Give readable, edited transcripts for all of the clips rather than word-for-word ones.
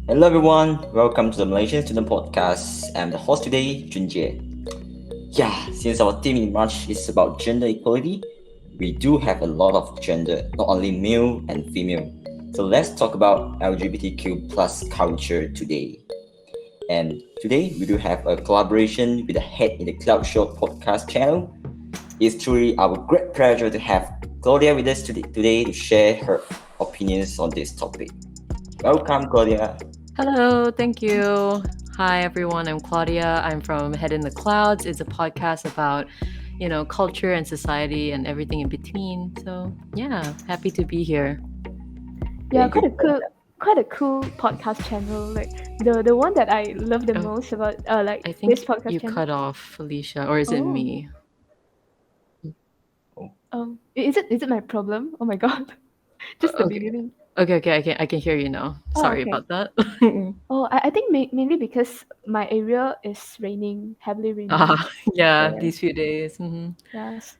Hello everyone, welcome to the Malaysian Student Podcast. I'm the host today, Junjie. Yeah, since our theme in March is about gender equality, we do have a lot of gender, not only male and female. So let's talk about LGBTQ plus culture today. And today we do have a collaboration with the Head in the Cloud Show podcast channel. It's truly our great pleasure to have Claudia with us today to share her opinions on this topic. Welcome, Claudia. Hello, thank you. Hi, everyone. I'm Claudia. I'm from Head in the Clouds. It's a podcast about, culture and society and everything in between. So, yeah, happy to be here. Yeah, Very good. quite a cool podcast channel. Like the one that I love the Oh, most about I this think podcast you channel. cut off Felicia, or is it Oh, me? Oh, is it my problem? Oh my god, just the Okay, beginning. okay. I can hear you now. Oh, Sorry okay. about that. Oh, I think mainly because my area is raining, heavily raining. Yeah, yeah. these few days. Yes.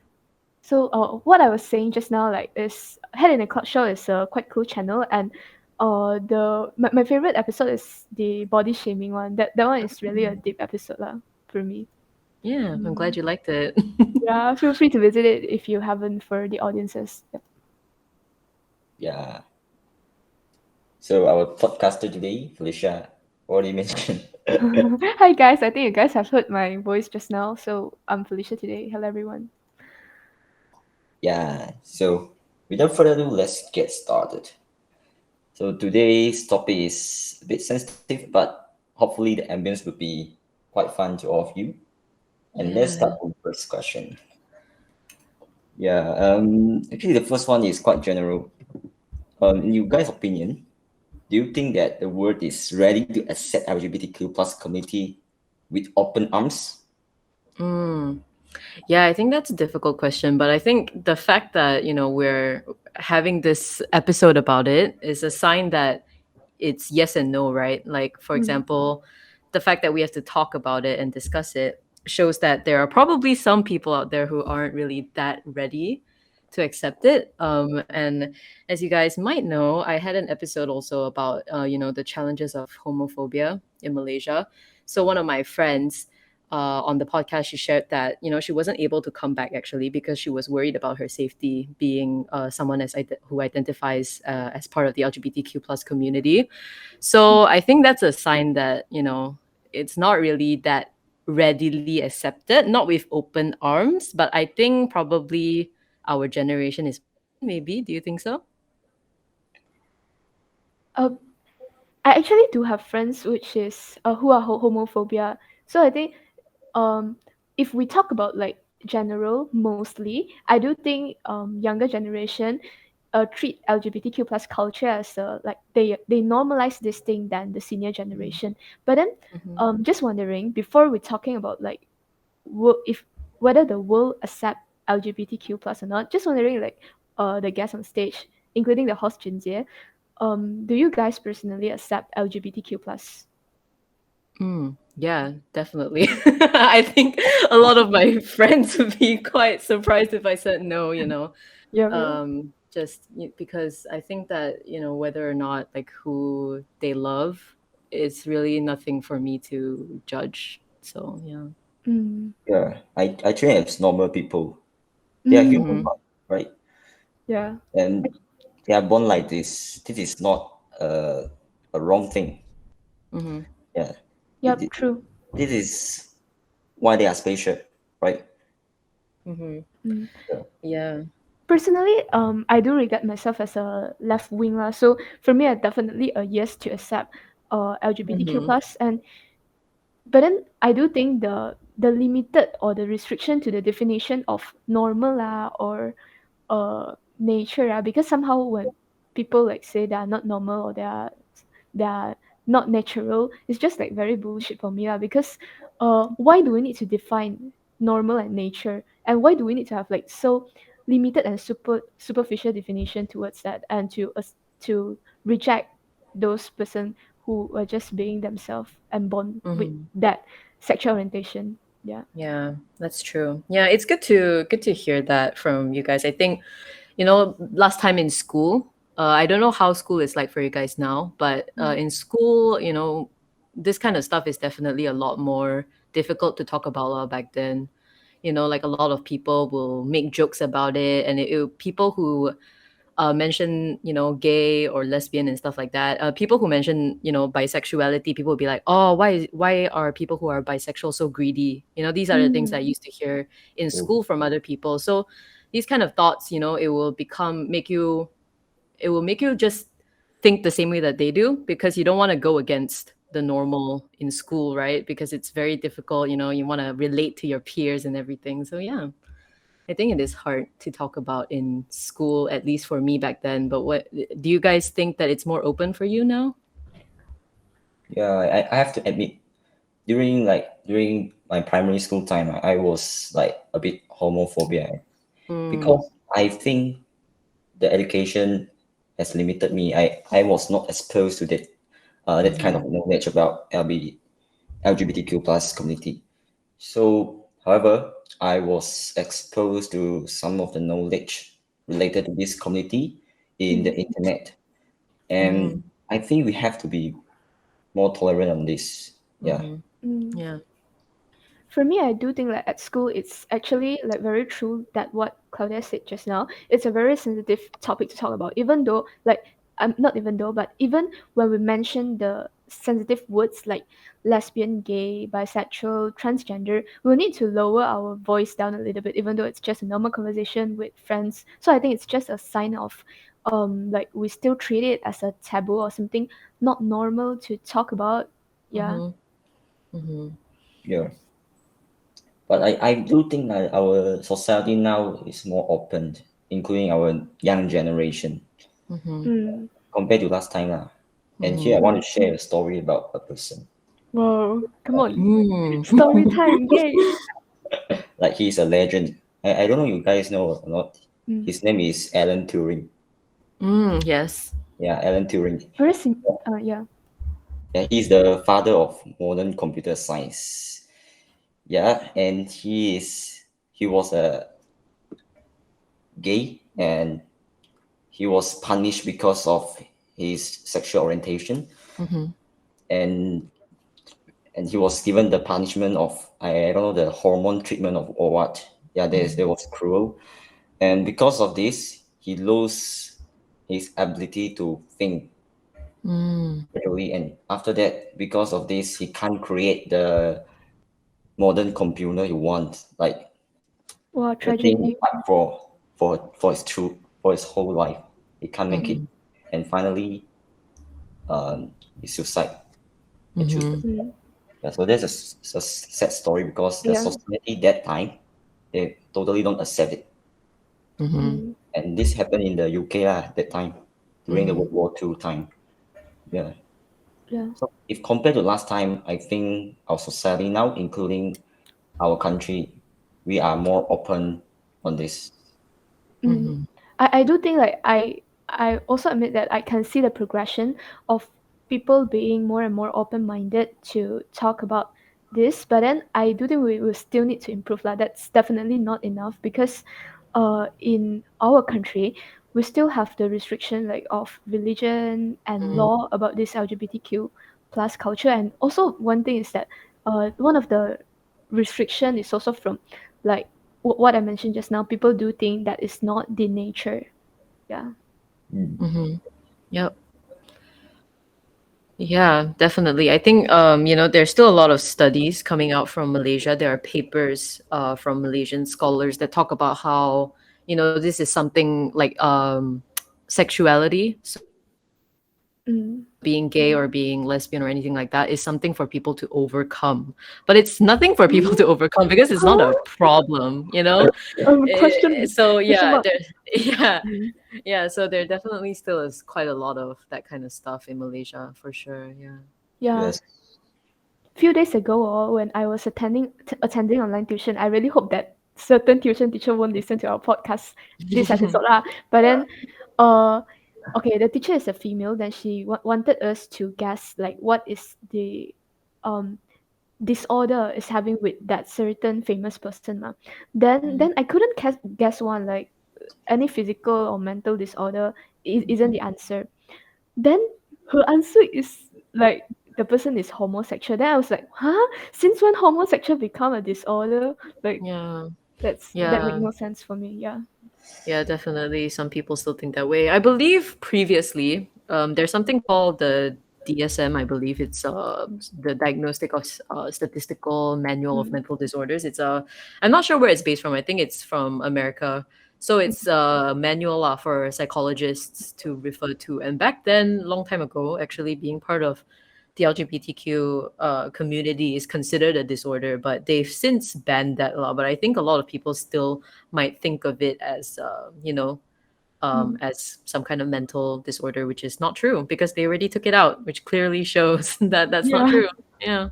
So, what I was saying just now, like, is Head in a Cloud Show is a quite cool channel, and my favorite episode is the body shaming one. That one is really a deep episode lah for me. Yeah, I'm glad Mm. you liked it. Yeah, feel free to visit it if you haven't for the audiences. Yep. Yeah. So our podcaster today, Felicia, already mentioned. Hi guys, I think you guys have heard my voice just now. So I'm Felicia today. Hello everyone. Yeah. So without further ado, let's get started. So today's topic is a bit sensitive, but hopefully the ambience will be quite fun to all of you. And let's start Yeah. with the first question. Yeah. Actually, the first one is quite general. In you guys' opinion, do you think that the world is ready to accept LGBTQ plus community with open arms? Mm. Yeah, I think that's a difficult question, but I think the fact that, we're having this episode about it is a sign that it's yes and no, right? Like, for Mm. example, the fact that we have to talk about it and discuss it shows that there are probably some people out there who aren't really that ready to accept it. And as you guys might know, I had an episode also about, the challenges of homophobia in Malaysia. So one of my friends on the podcast, she shared that she wasn't able to come back actually because she was worried about her safety, being someone who identifies as part of the LGBTQ plus community. So I think that's a sign that it's not really that readily accepted, not with open arms, but I think probably our generation is behind. Maybe, do you think so? Uh, I actually do have friends which is who are homophobia. So I think um if we talk about like general mostly, I do think younger generation treat LGBTQ plus culture as like they normalize this thing than the senior generation. But then Mm-hmm. just wondering before we're talking about like if whether the world accept LGBTQ plus or not, just wondering like the guests on stage, including the host Junjie, do you guys personally accept LGBTQ plus? Yeah, definitely. I think a lot of my friends would be quite surprised if I said no, Yeah, yeah. just because I think that, whether or not like who they love, it's really nothing for me to judge. So, yeah. Mm. Yeah, I train as normal people. They are human, Mm-hmm. Mm. right? Yeah. And they are born like this. This is not a wrong thing. Mm-hmm. Yeah, it, Yep, true. this is why they are special, right? Mm-hmm. Mm. Yeah. Yeah. Personally, I do regard myself as a left winger. So for me, I definitely a yes to accept LGBTQ Mm-hmm. plus. And but then I do think the limited or the restriction to the definition of normal or nature because somehow when people like say they are not normal or they are not natural, it's just like very bullshit for me because why do we need to define normal and nature, and why do we need to have like so limited and superficial definition towards that, and to reject those person who are just being themselves and born with Mm-hmm. that sexual orientation. Yeah. Yeah, that's true. Yeah, it's good to hear that from you guys. I think last time in school, I don't know how school is like for you guys now, but in school, this kind of stuff is definitely a lot more difficult to talk about back then. Like a lot of people will make jokes about it, and people who mention gay or lesbian and stuff like that. People who mention bisexuality, people will be like, oh, why are people who are bisexual so greedy? These are the things I Mm. used to hear in Oh, school from other people. So these kind of thoughts, it will make you just think the same way that they do, because you don't want to go against the normal in school, right? Because it's very difficult. You want to relate to your peers and everything. So yeah, I think it is hard to talk about in school, at least for me back then. But what do you guys think that it's more open for you now? yeah, I have to admit, during my primary school time, I was like a bit homophobia Mm, because I think the education has limited me. I was not exposed to that kind mm-hmm, of knowledge about LGBTQ plus community. So, however, I was exposed to some of the knowledge related to this community in the Mm. internet, mm-hmm, and I think we have to be more tolerant on this. Yeah, mm-hmm. Mm. Yeah. For me, I do think like at school, it's actually like very true that what Claudia said just now. It's a very sensitive topic to talk about. Even though, like, not even though, but even when we mention the sensitive words like lesbian, gay, bisexual, transgender, we'll need to lower our voice down a little bit, even though it's just a normal conversation with friends. So I think it's just a sign of, like we still treat it as a taboo or something not normal to talk about. Yeah. Mm-hmm, mm-hmm, yeah. But I do think that our society now is more open, including our young generation, mm-hmm, Mm. compared to last time. Lah. And here mm-hmm. I want to share a story about a person. Whoa, come on. Mm. Story time, yay! Like he's a legend. I don't know you guys know or not. Mm. His name is Alan Turing. Yes. Yeah, Alan Turing. Yeah. Yeah, he's the father of modern computer science. Yeah, and he was a gay, and he was punished because of his sexual orientation, Mm-hmm, and he was given the punishment of, I don't know, the hormone treatment of or what. Yeah, there was cruel, and because of this, he lost his ability to think mm, clearly, and after that, because of this, he can't create the modern computer he wants. Like Wow, the thing he tragedy. fight for his for his whole life, he can't make it, mm-hmm, and finally, he suicide and choose. mm-hmm, Mm. Yeah, so there's a sad story because the Yeah. society that time, they totally don't accept it, mm-hmm, Mm. and this happened in the UK that time during the mm-hmm, World War II time. Yeah. Yeah. So if compared to last time, I think our society now, including our country, we are more open on this. Mm. mm-hmm, I do think like I also admit that I can see the progression of people being more and more open minded to talk about this, but then I do think we will still need to improve. Like that's definitely not enough because in our country we still have the restriction like of religion and mm-hmm, law about this LGBTQ plus culture, and also one thing is that one of the restriction is also from like what I mentioned just now, people do think that it's not the nature. Yeah. Mm. mm-hmm. Yep. Yeah, definitely. I think there's still a lot of studies coming out from Malaysia. There are papers from Malaysian scholars that talk about how, this is something like sexuality. So Mm. being gay or being lesbian or anything like that is something for people to overcome. But it's nothing for people to overcome because it's not Huh? a problem. So Question yeah, mark. yeah, Mm. yeah. So there definitely still is quite a lot of that kind of stuff in Malaysia for sure. Yeah. Yeah. Yes. Few days ago, when I was attending online tuition, I really hope that certain tuition teacher won't listen to our podcast this episode lah. But then, uh, okay, the teacher is a female. Then she wanted us to guess like what is the um disorder is having with that certain famous person ma. Then I couldn't guess one like any physical or mental disorder isn't the answer. Then her answer is like the person is homosexual. Then I was like, huh? Since when homosexual become a disorder? Like Yeah. that make Yeah. no sense for me. Yeah. Yeah, definitely. Some people still think that way. I believe previously, there's something called the DSM. I believe it's the Diagnostic of Statistical Manual of Mm, Mental Disorders. I'm not sure where it's based from. I think it's from America. So mm, it's a manual for psychologists to refer to. And back then, long time ago, actually being part of the LGBTQ community is considered a disorder, but they've since banned that law. But I think a lot of people still might think of it as, mm. as some kind of mental disorder, which is not true because they already took it out, which clearly shows that that's not Yeah. true. Yeah.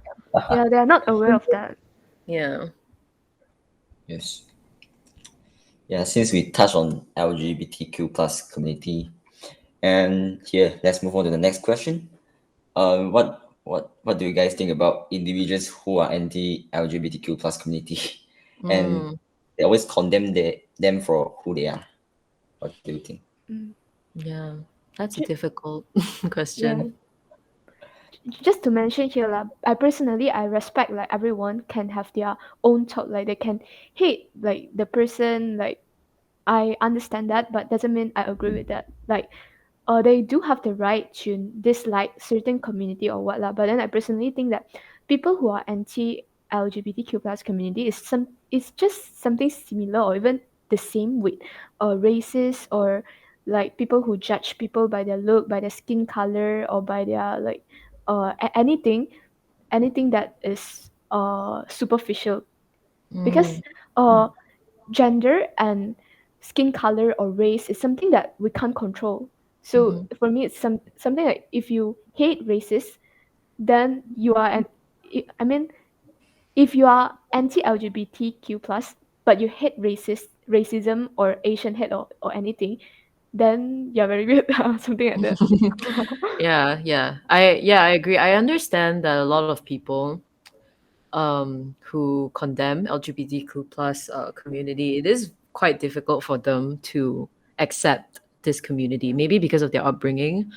Yeah, they are not aware of that. Yeah. Yes. Yeah, since we touched on LGBTQ plus community, and here let's move on to the next question. What do you guys think about individuals who are anti-LGBTQ plus community, and Mm, they always condemn them for who they are? What do you think? Mm. yeah. That's a Ju- difficult Yeah. question. Just to mention here, I personally I respect like everyone can have their own thought. Like they can hate like the person. Like I understand that, but doesn't mean I agree with that. Like they do have the right to dislike certain community or what lah. But then I personally think that people who are anti LGBTQ plus community is just something similar or even the same with racists or like people who judge people by their look, by their skin color, or by their like anything that is superficial. Because Mm, uh gender and skin color or race is something that we can't control. So mm-hmm. for me, it's something like if you hate racists, then you are an. I mean, if you are anti-LGBTQ plus, but you hate racism or Asian hate or anything, then you're very weird. Something like that. Yeah, I agree. I understand that a lot of people who condemn LGBTQ plus community, it is quite difficult for them to accept this community. Maybe because of their upbringing,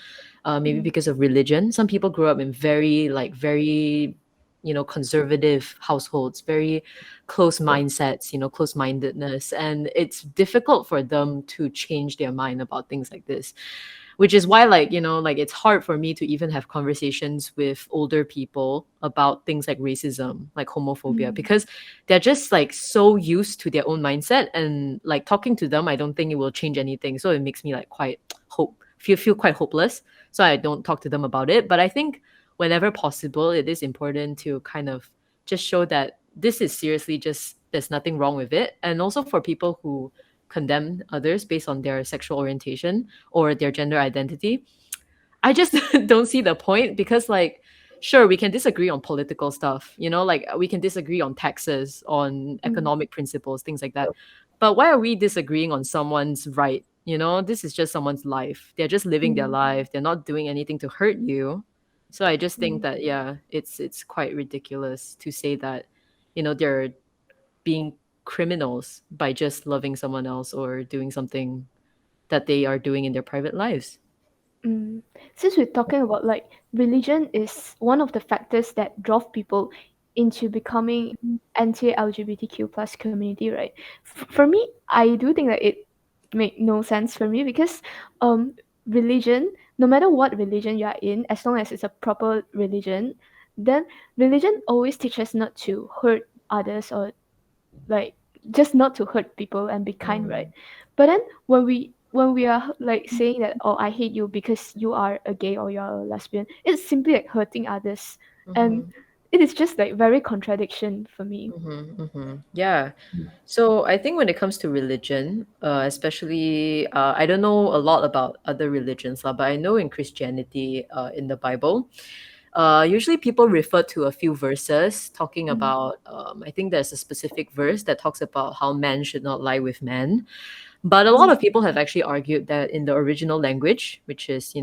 maybe Mm, because of religion. Some people grew up in very conservative households, very close mindsets, close mindedness, and it's difficult for them to change their mind about things like this, which is why like it's hard for me to even have conversations with older people about things like racism, like homophobia, mm, because they're just like so used to their own mindset, and like talking to them, I don't think it will change anything. So it makes me like quite feel quite hopeless. So I don't talk to them about it. But I think whenever possible, it is important to kind of just show that this is seriously just there's nothing wrong with it. And also for people who condemn others based on their sexual orientation or their gender identity, I just don't see the point, because like sure, we can disagree on political stuff, like we can disagree on taxes, on mm, economic principles, things like that. But why are we disagreeing on someone's right? This is just someone's life. They're just living their mm, life. They're not doing anything to hurt you. So I just think mm. that yeah, it's quite ridiculous to say that, they're being criminals by just loving someone else or doing something that they are doing in their private lives. Mm. Since we're talking about like religion is one of the factors that drove people into becoming anti-LGBTQ plus community, right? For me, I do think that it make no sense for me because um religion, no matter what religion you are in, as long as it's a proper religion, then religion always teaches not to hurt others or like just not to hurt people and be kind, right? Mm, But then when we are like saying that, oh, I hate you because you are a gay or you're a lesbian, it's simply like hurting others, and mhm, it is just like very contradiction for me. Yeah. So I think when it comes to religion, especially, I don't know a lot about other religions, lah, but I know in Christianity, in the Bible, usually people refer to a few verses talking Mm, about, I think there's a specific verse that talks about how man should not lie with man. But a lot mm, of people have actually argued that in the original language, which is,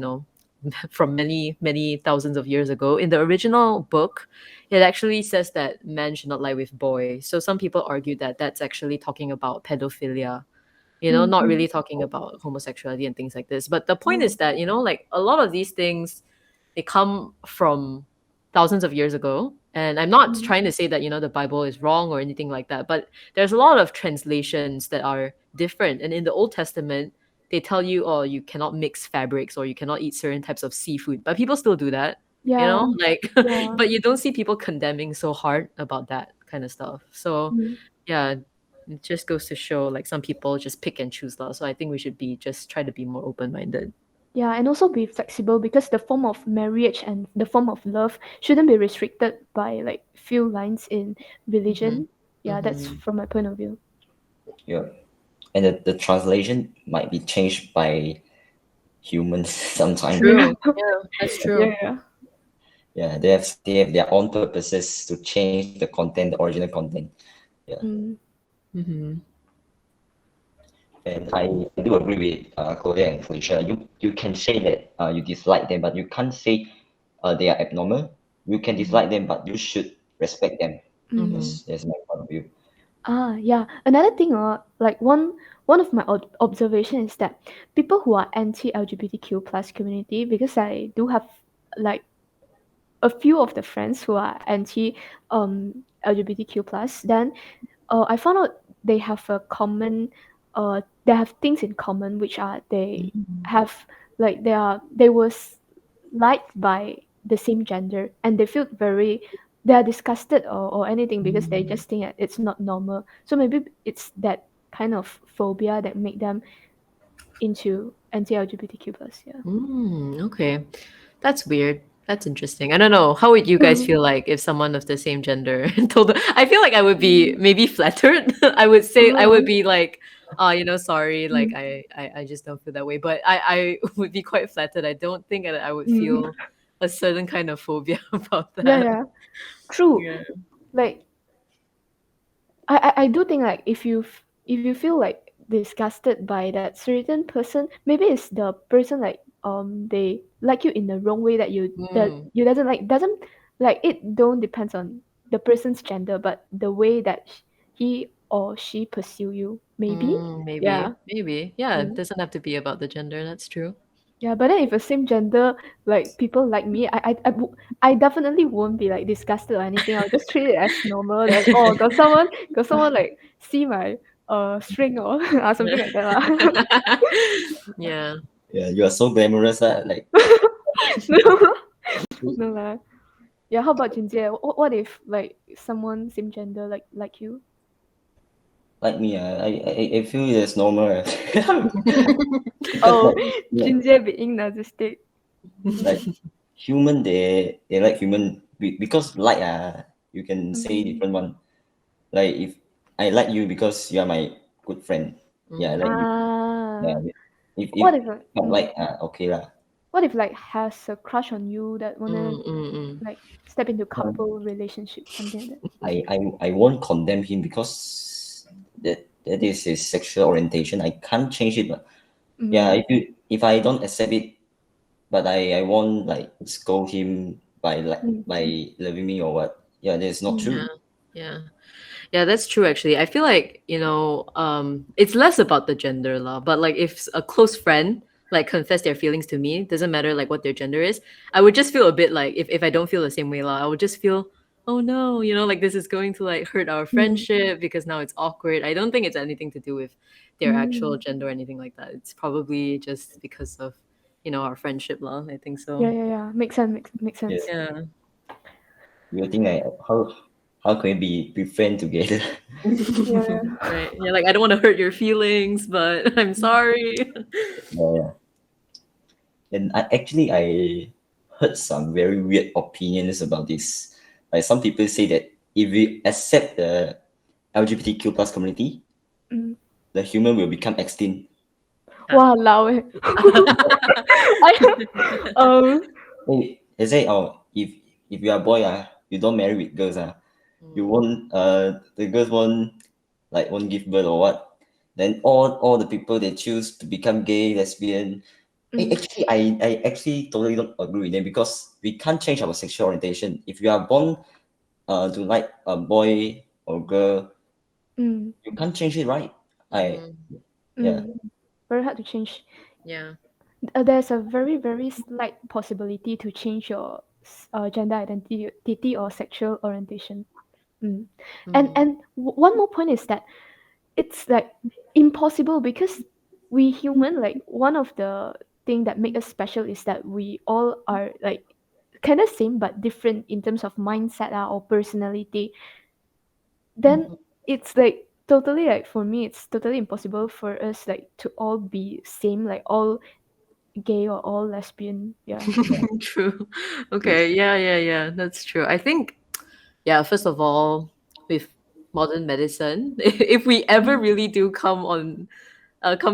from many, many thousands of years ago, in the original book, it actually says that man should not lie with boys. So some people argue that that's actually talking about pedophilia. not Mm-hmm. really talking about homosexuality and things like this. But the point is that, like a lot of these things, they come from thousands of years ago. And I'm not trying to say that, the Bible is wrong or anything like that, but there's a lot of translations that are different. And in the Old Testament, they tell you, oh, you cannot mix fabrics or you cannot eat certain types of seafood, but people still do that, Yeah. like, Yeah. but you don't see people condemning so hard about that kind of stuff. So, Mm. yeah, it just goes to show like some people just pick and choose lah. So I think we should be just try to be more open minded. Yeah, and also be flexible because the form of marriage and the form of love shouldn't be restricted by like few lines in Mm-hmm. religion. Yeah, that's Mm-hmm. from my point of view. Yeah. And the translation might be changed by humans sometime. Yeah. True. Yeah, that's Yeah, true. yeah. Yeah, they have their own purposes to change the content, the original content. Yeah. Mm. Mm-hmm. And I do agree with Claudia and Felicia. You can say that you dislike them, but you can't say they are abnormal. You can dislike them, but you should respect them. Mm. Mm-hmm. That's my point of view. Ah, yeah. Another thing, like one of my observation is that people who are anti-LGBTQ plus community, because I do have like a few of the friends who are anti LGBTQ plus, then I found out they have a common they have things in common, which are they Mm-hmm. have like they was liked by the same gender, and they feel very they are disgusted or anything because they just think that it's not normal. So maybe it's that kind of phobia that make them into anti LGBTQ plus. Yeah. Okay. That's weird. That's interesting. I don't know. How would you guys feel like if someone of the same gender told I feel like I would be maybe flattered. I would say I would Oh. be like, sorry, like Mm. I just don't feel that way. But I would be quite flattered. I don't think that I would Mm. feel a certain kind of phobia about Yeah, that. yeah. True. Yeah. Like I do think like if you feel like disgusted by that certain person, maybe it's the person like they like you in the wrong way that Mm, you doesn't like it don't depends on the person's gender, but the way that he or she pursue you. Maybe. maybe. Yeah. Maybe. Yeah, it Mm. doesn't have to be about the gender. That's true. Yeah, but then if the same gender like people like me, I definitely won't be like disgusted or anything. I'll just treat it as normal. Like oh, got someone like see my string or something like that lah. Yeah. Yeah, you are so glamorous. Like No, no lah. Yeah, how about Jinjie? What if like someone same gender like you? like me, I feel it's normal. Because Oh, like Jinjie being narcissistic. like human, they like human because like you can say Mm. different one. Like if I like you because you are my good friend. Yeah, I like you. Yeah. Ah, If what if not like okay lah. what if like has a crush on you that wanna Mm. like step into Um, couple relationship, something like that. I won't condemn him because that is his sexual orientation. I can't change it. But yeah, Mm, if I don't accept it, but I won't like scold him mm, by loving me or what. Yeah, that's not mm, true. Yeah. Yeah. Yeah, that's true actually. I feel like, it's less about the gender law, but like if a close friend like confess their feelings to me, doesn't matter like what their gender is, I would just feel a bit like if I don't feel the same way law, I would just feel, oh no, like this is going to like hurt our mm, friendship because now it's awkward. I don't think it's anything to do with their actual mm. gender or anything like that. It's probably just because of, our friendship law. I think Yeah, so. yeah, yeah. Makes sense. Makes Yeah, sense. Yeah. you think like how can we be friends together? Yeah, yeah. Right. Yeah, like I don't want to hurt your feelings, but I'm sorry. Yeah, yeah. And I heard some very weird opinions about this. Like some people say that if we accept the LGBTQ plus community, Mm. the human will become extinct. Walao eh. I They say if you are a boy you don't marry with girls you won't the girls won't give birth or what. Then all the people they choose to become gay, lesbian. Mm, I actually totally don't agree with them because we can't change our sexual orientation. If you are born to like a boy or girl, mm. you can't change it, right? I Mhm. Yeah. Mm, very hard to change. Yeah. There's a very very slight possibility to change your gender identity or sexual orientation. Mm. Mm. One more point is that it's like impossible because we human, like one of the thing that make us special is that we all are like kind of same but different in terms of mindset or personality. Then Mhm. it's like totally, like for me it's totally impossible for us like to all be same, like all gay or all lesbian. Yeah. True. Yes. Okay. Yeah, yeah, yeah. That's true. I think, yeah, first of all, with modern medicine, if we ever really do come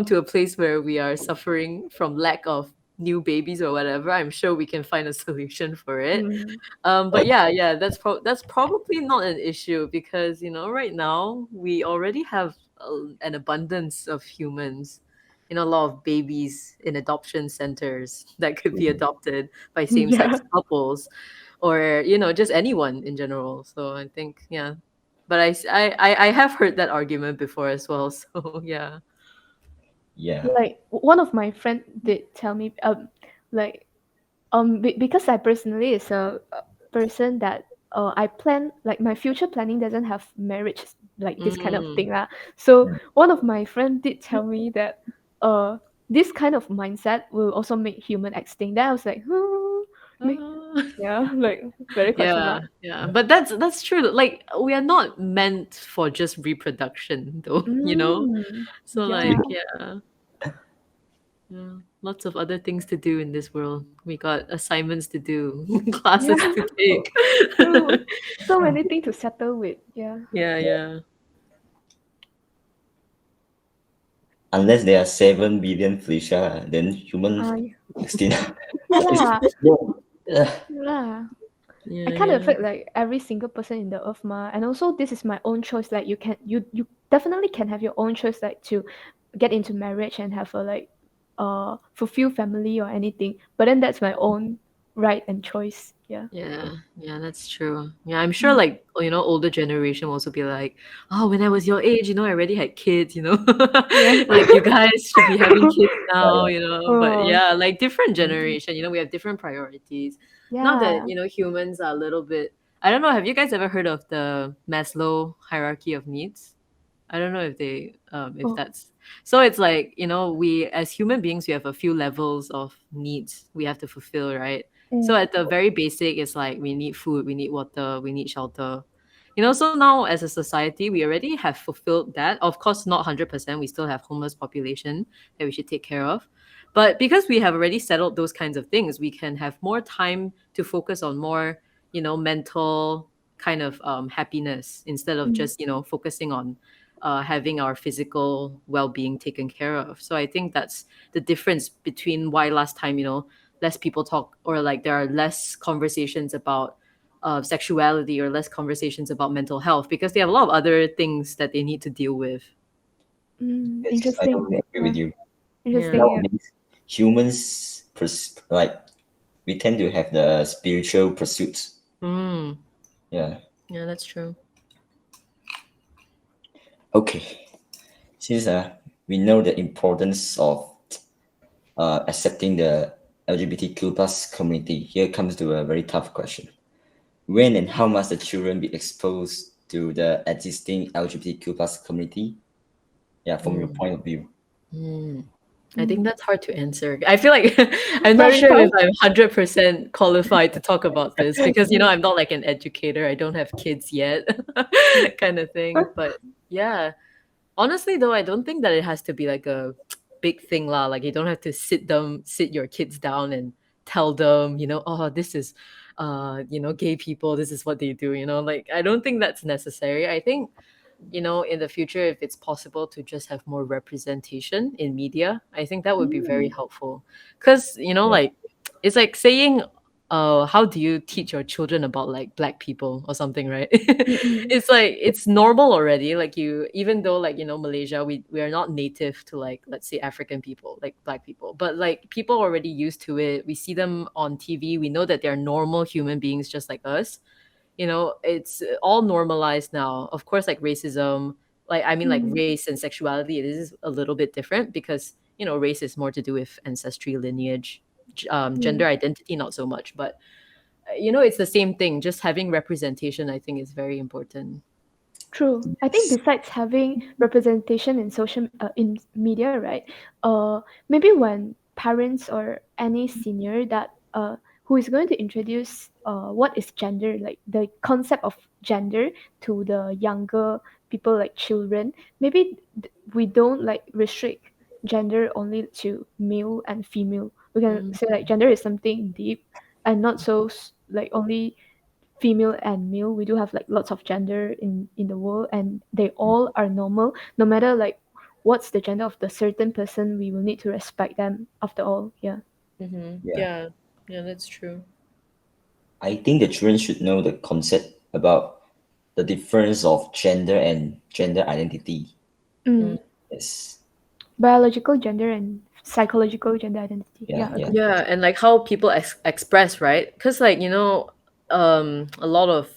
to a place where we are suffering from lack of new babies or whatever, I'm sure we can find a solution for it. Mm. But yeah, yeah, that's probably not an issue because right now we already have an abundance of humans. A lot of babies in adoption centers that could be adopted by Yeah. same-sex couples, or just anyone in general. So I think, yeah, but I have heard that argument before as well. So yeah. Yeah. Like one of my friend did tell me, like because I personally is a person that I plan, like my future planning doesn't have marriage, like this kind of Mm. thing lah. So one of my friend did tell me that uh this kind of mindset will also make human extinct. Then I was like, Ah. yeah, like very question Yeah, mark. yeah, but that's true. Like, we are not meant for just reproduction, though. Mm, So, yeah, like, yeah, yeah, lots of other things to do in this world. We got assignments to do, yeah, classes to take. true. So many things to settle with. Yeah. Yeah, yeah. Unless there are 7 billion Felicia, then humans Yeah. extinct. Yeah It's, lah. yeah. Yeah. I Yeah, can't yeah. affect like every single person in the earth ma. And also this is my own choice. Like you definitely can have your own choice, like to get into marriage and have a like fulfill family or anything. But then that's my own right and choice. Yeah. Yeah, yeah, that's true. Yeah, I'm sure Mm. like, older generation will also be like, oh, when I was your age, I already had kids. Yeah. Like, you guys should be having kids now, Yeah. But Oh yeah, like different Mm. generation, we have different priorities. Not that, yeah. humans are a little bit, I don't know, have you guys ever heard of the Maslow hierarchy of needs? I don't know if Oh. that's so. It's like, we as human beings, we have a few levels of needs we have to fulfill, right? So Mm. at the very basic, it's like we need food, we need water, we need shelter. So now as a society, we already have fulfilled that. Of course, not 100%. We still have homeless population that we should take care of. But because we have already settled those kinds of things, we can have more time to focus on more, mental kind of happiness instead of Mm. just, focusing on having our physical well-being taken care of. So I think that's the difference between why last time, less people talk, or like there are less conversations about sexuality, or less conversations about mental health, because they have a lot of other things that they need to deal with. Mm. Yes, I Interesting. totally agree with Yeah. you. Yeah. Interesting. Yeah. Nowadays, humans like we tend to have the spiritual pursuits. Mm. Yeah. Yeah, that's true. Okay. Since we know the importance of accepting the LGBTQ plus community, here comes to a very tough question. When and how must the children be exposed to the existing LGBTQ plus community? Yeah, from your Mm. point of view. Mm. I think Mm. that's hard to answer. I feel like I'm not Very sure if tough. I'm 100% qualified to talk about this because, I'm not like an educator. I don't have kids yet, kind of thing. But yeah, honestly, though, I don't think that it has to be like a big thing lah. Like, you don't have to sit your kids down and tell them, oh, this is, gay people. This is what they do. Like, I don't think that's necessary. I think, in the future, if it's possible to just have more representation in media, I think that would be very Mm. helpful. Because, Yeah. like, it's like saying, how do you teach your children about like black people or something, right? Mm-mm. It's like it's normal already. Like, even though, like, Malaysia, we are not native to, like, let's say, African people, like black people, but like people are already used to it. We see them on TV. We know that they're normal human beings just like us. It's all normalized now. Of course, like racism, Like, I mean, like Mm, race and sexuality, it is a little bit different because, race is more to do with ancestry, lineage, mm. gender identity, not so much. But, it's the same thing. Just having representation, I think, is very important. True. I think besides having representation in in media, right? Maybe when parents or any senior that who is going to introduce what is gender, like the concept of gender to the younger people, like children, maybe we don't like restrict gender only to male and female. We can Mm, say like gender is something deep and not so like only female and male. We do have like lots of gender in the world, and they all are normal, no matter like what's the gender of the certain person. We will need to respect them after all. Yeah. Yeah. yeah, yeah, that's true. I think the children should know the concept about the difference of gender and gender identity. Mm. Mm. Yes. Biological gender and psychological gender identity. Yeah, Yeah, yeah. agree. Yeah, and like how people express, right? Because like a lot of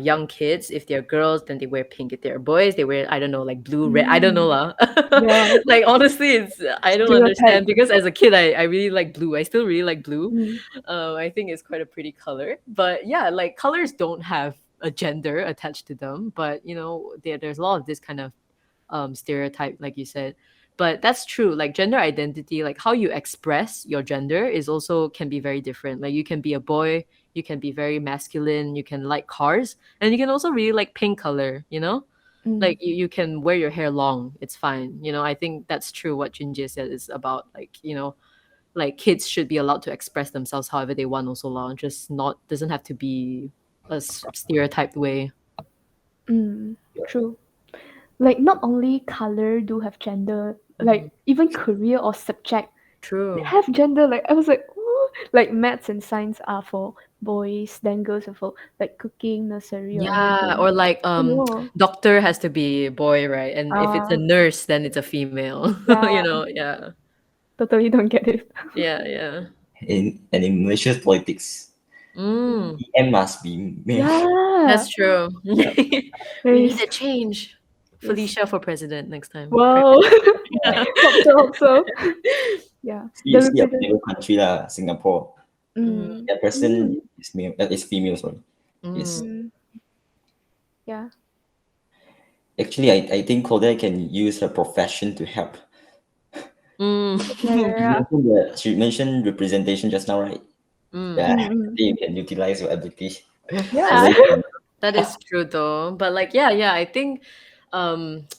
young kids, if they're girls, then they wear pink. If they're boys, they wear, I don't know, like blue, red. I don't know Mm. lah. Yeah. Like honestly, it's I don't Stereotype. understand because as a kid, I really like blue. I still really like blue. Mm. I think it's quite a pretty color. But yeah, like colors don't have a gender attached to them. But there's a lot of this kind of stereotype, like you said. But that's true. Like gender identity, like how you express your gender is also can be very different. Like you can be a boy, you can be very masculine, you can like cars, and you can also really like pink color. Mm. Like you can wear your hair long, it's fine. I think that's true what Junjie said is about, like kids should be allowed to express themselves however they want also long, just not doesn't have to be a stereotyped way. Mm. True. Like not only color do have gender, Mhm. like even career or subject True. have gender. Like I was like, "Ooh," like maths and science are for boys, then girls are for like cooking, nursery, or Yeah, anything. or like Oh no. doctor has to be a boy, right? And if it's a Uh nurse, then it's a female. yeah, Yeah. totally don't get it. Yeah, yeah. In Malaysia's politics, Mm, PM must be male. Yeah. that's true. Yeah. We need There's a change. yes. Felicia for president next time. Wow. Yeah. Hope so, hope so. Yeah. You The see a represent little country lah, Singapore. Mm, mm, The president mm, is male. Is female. Sorry. Yes. mm, mm, yeah. Actually, I think Koda can use her profession to help. mm. Yeah, yeah, yeah. She mentioned representation just now, right? Mm. Yeah. Mm, I mm. think you can utilize your ability. So Yeah. that you That is true though. But like yeah, I think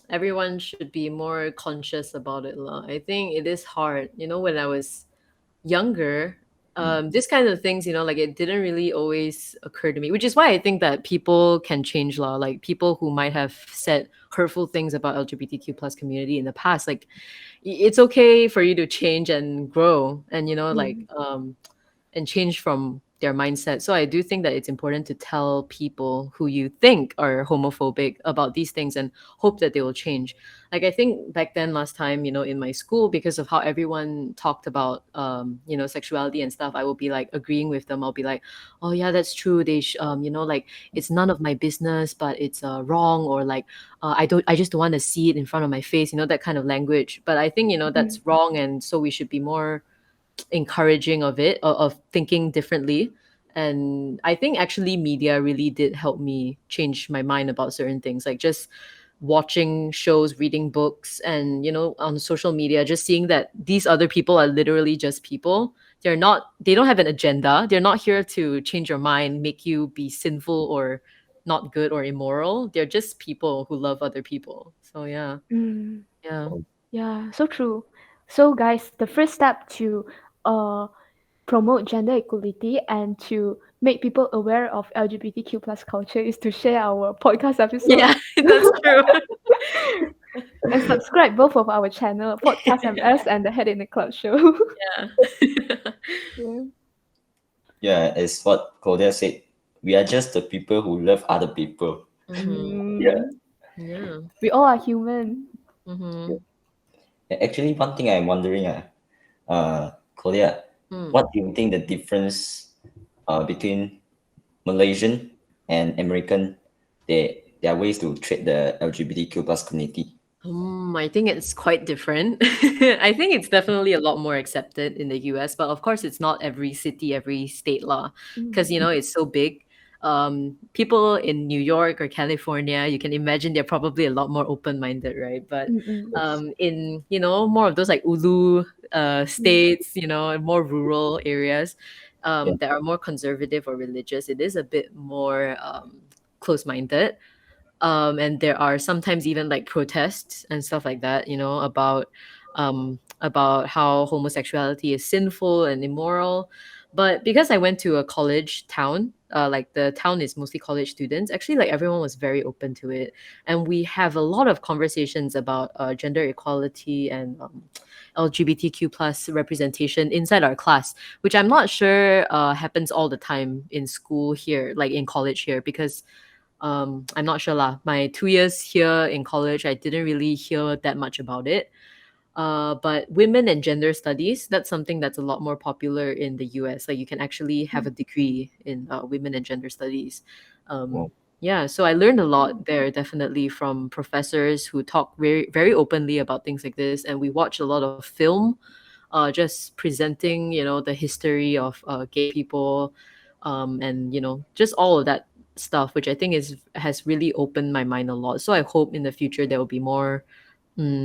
everyone should be more conscious about it lah. I think it is hard. When I was younger, can, this kind of things, like it didn't really always occur to me, which is why I think that people can change law. Like people who might have said hurtful things about LGBTQ plus community in the past, like it's okay for you to change and grow and Mm, and change from their mindset. So I do think that it's important to tell people who you think are homophobic about these things and hope that they will change. Like I think back then last time, in my school, because of how everyone talked about sexuality and stuff, I will be like agreeing with them. I'll be like, oh yeah, that's true. They like it's none of my business, but it's wrong, or like I just don't want to see it in front of my face, that kind of language. But I think mm, that's wrong, and so we should be more encouraging of it, of thinking differently. And I think actually media really did help me change my mind about certain things, like just watching shows, reading books, and on social media, just seeing that these other people are literally just people. They don't have an agenda. They're not here to change your mind, make you be sinful or not good or immoral. They're just people who love other people. So yeah. mm. Yeah. Yeah, so true. So guys, the first step to uh promote gender equality and to make people aware of LGBTQ plus culture is to share our podcast episode Yeah, that's true. and subscribe both of our channel, Podcast MS and the Head in the Club show. Yeah. Yeah. yeah, as what Claudia said, we are just the people who love other people. Mhm. Yeah. Mm. Yeah. We all are human. Yeah. Mhm. Actually, one thing I'm wondering, Claudia, Mm. what do you think the difference between Malaysian and American, there are ways to treat the LGBTQ plus community. I think it's quite different. I think it's definitely a lot more accepted in the US, but of course, it's not every city, every state law, because Mm, it's so big. People in New York or California, you can imagine they're probably a lot more open-minded, right? But mm, mm, Yes. in more of those like Ulu mm, states, more rural areas Yeah. that are more conservative or religious, it is a bit more close-minded, and there are sometimes even like protests and stuff like that, about how homosexuality is sinful and immoral. But because I went to a college town, like the town is mostly college students, actually like everyone was very open to it, and we have a lot of conversations about gender equality and LGBTQ plus representation inside our class, which I'm not sure happens all the time in school here, like in college here, because I'm not sure lah. My 2 years here in college, I didn't really hear that much about it. But women and gender studies, that's something that's a lot more popular in the US. Like you can actually have a mm, degree in women and gender studies. Wow. Yeah, so I learned a mm, lot there, definitely from professors who talk very, very openly about things like this. And we watch a lot of film, just presenting, the history of gay people, and just all of that stuff, which I think has really opened my mind a lot. So I hope in the future there will be more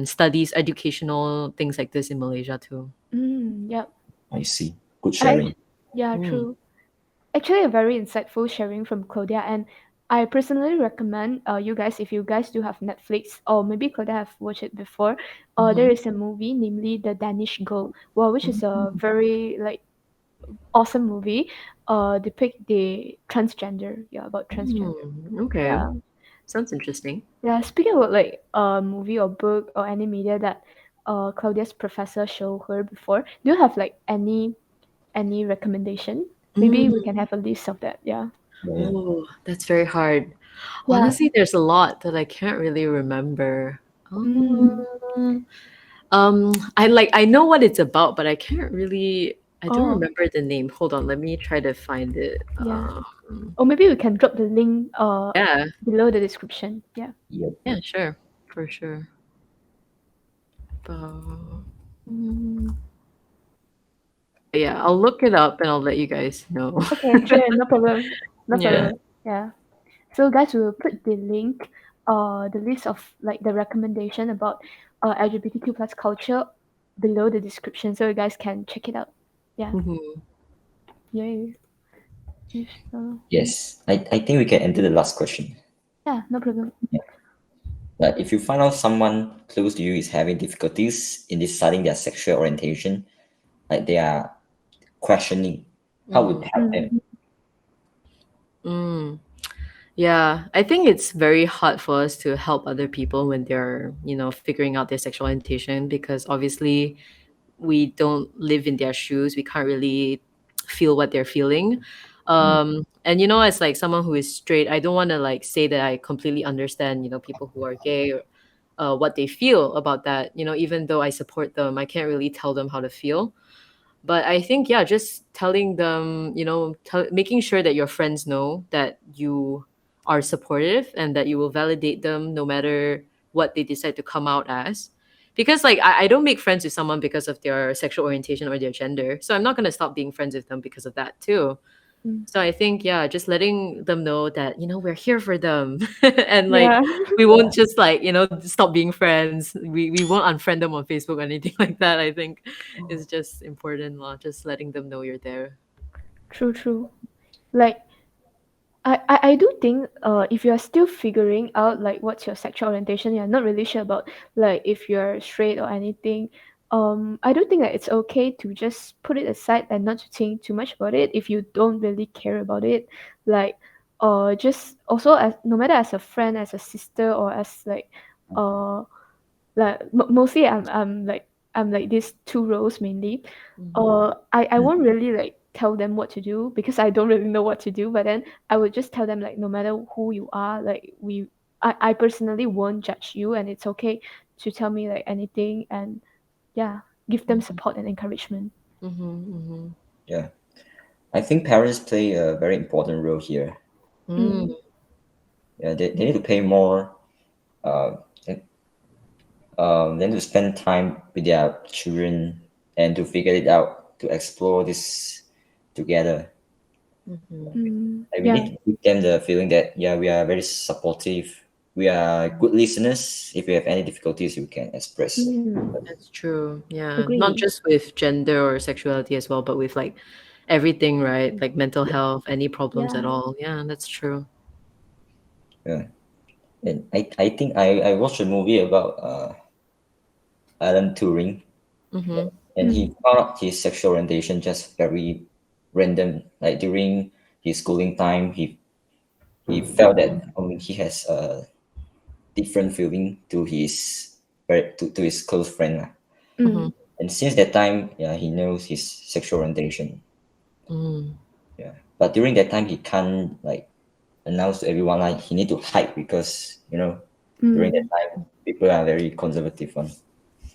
studies, educational things like this in Malaysia too. yeah. I see. Good I sharing. Yeah, Mm. true. Actually, a very insightful sharing from Claudia, and I personally recommend you guys, if you guys do have Netflix, or maybe Claudia have watched it before. There Mm-hmm. is a movie, namely The Danish Girl, well, which is a Mm. very like awesome movie. Depict the transgender, yeah, about transgender. Okay, Yeah, sounds interesting. yeah. Speaking about like a movie or book or any media that Claudia's professor showed her before, do you have like any recommendation? Maybe we can Mm. have a list of that. Yeah. Yeah, yeah. Oh, that's very hard. Yeah. Honestly, there's a lot that I can't really remember. Mm. Um, I know what it's about, but I don't Oh, remember the name. Hold on, let me try to find it. yeah. Or maybe we can drop the link Yeah, below the description. Yeah. Yep, yeah, yep. sure, for sure. Mm, yeah, I'll look it up and I'll let you guys know. Okay, sure, no problem. No Yeah. problem. Yeah. So guys, we will put the link, the list of like the recommendation about LGBTQ plus culture below the description, so you guys can check it out. Yeah. Mhm. Yay. Yes, Yes. I think we can enter the last question. yeah, no problem. That if you find out someone close to you is having difficulties in deciding their sexual orientation, like they are questioning, how would Mm. help them? Mm, Mm. Yeah, I think it's very hard for us to help other people when they're, figuring out their sexual orientation, because obviously we don't live in their shoes. We can't really feel what they're feeling. Mm. And as like someone who is straight, I don't want to like say that I completely understand, people who are gay, or what they feel about that. Even though I support them, I can't really tell them how to feel. But I think, yeah, just telling them, making sure that your friends know that you are supportive and that you will validate them no matter what they decide to come out as. Because like I don't make friends with someone because of their sexual orientation or their gender, so I'm not going to stop being friends with them because of that too. mm. So I think, yeah, just letting them know that, we're here for them. And like Yeah, we won't just like, stop being friends. We won't unfriend them on Facebook or anything like that. I think is just important, just letting them know you're there. true, true. Like I do think if you're still figuring out like what's your sexual orientation, you're not really sure about like if you're straight or anything, I do think that it's okay to just put it aside and not to think too much about it if you don't really care about it. Like just also as no matter as a friend, as a sister, or as uh like mostly I'm like these two roles mainly. Mhm. I won't really like tell them what to do because I don't really know what to do, but then I would just tell them like no matter who you are, like I personally won't judge you, and it's okay to tell me like anything, and yeah, give them Mhm. support and encouragement. Mhm. Mhm. Yeah. I think parents play a very important role here. Mm. Mm, Yeah, they need to pay more. Uh, and, they need to spend time with their children and to figure it out, to explore this together. Mhm. Like we need Yeah. to give them the feeling that yeah, we are very supportive. We are good listeners. If you have any difficulties, you can express. That's true. Yeah. Not Agree. just with gender or sexuality as well, but with like everything, right? Like mental health, any problems at Yeah. all. Yeah, that's true. Yeah. And I think I watched a movie about Alan Turing, Mm-hmm. and he found out his sexual orientation just very random. Like during his schooling time, he felt that he has a different feeling to to his close friend lah. Mm-hmm. Mm. And since that time, yeah, he knows his sexual orientation. Mm. Yeah, but during that time, he can't like announce to everyone. Like he need to hide because during that Mm. time, people are very conservative one.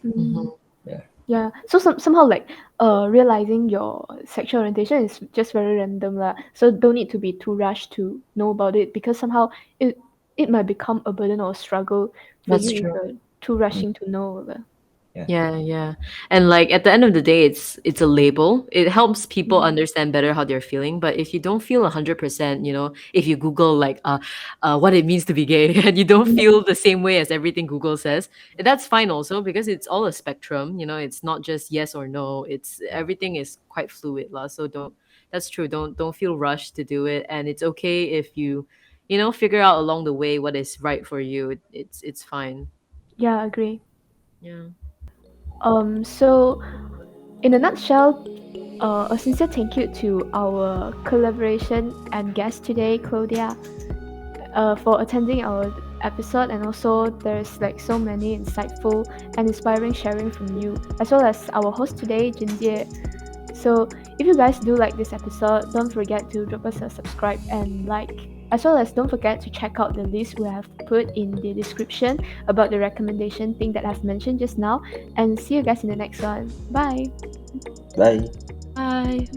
Mm. Mm-hmm. Yeah, Yeah. So somehow like realizing your sexual orientation is just very random lah. So don't need to be too rushed to know about it because somehow it it might become a burden or a struggle for That's you if true. you're too rushing to know lah. yeah, Yeah, yeah. And like at the end of the day, it's a label. It helps people Mm. understand better how they're feeling. But if you don't feel 100%, if you Google like what it means to be gay and you don't Mm. feel the same way as everything Google says, that's fine also because it's all a spectrum. It's not just yes or no. It's everything is quite fluid, lah. So don't that's true. Don't feel rushed to do it. And it's okay if you figure out along the way what is right for you. It's fine. Yeah, agree. Yeah. So in a nutshell, a sincere thank you to our collaboration and guest today, Claudia, for attending our episode. And also, there's like so many insightful and inspiring sharing from you, as well as our host today, Jinjie. So, if you guys do like this episode, don't forget to drop us a subscribe and like. As well as don't forget to check out the list we have put in the description about the recommendation thing that I've mentioned just now. And see you guys in the next one. Bye. bye. Bye.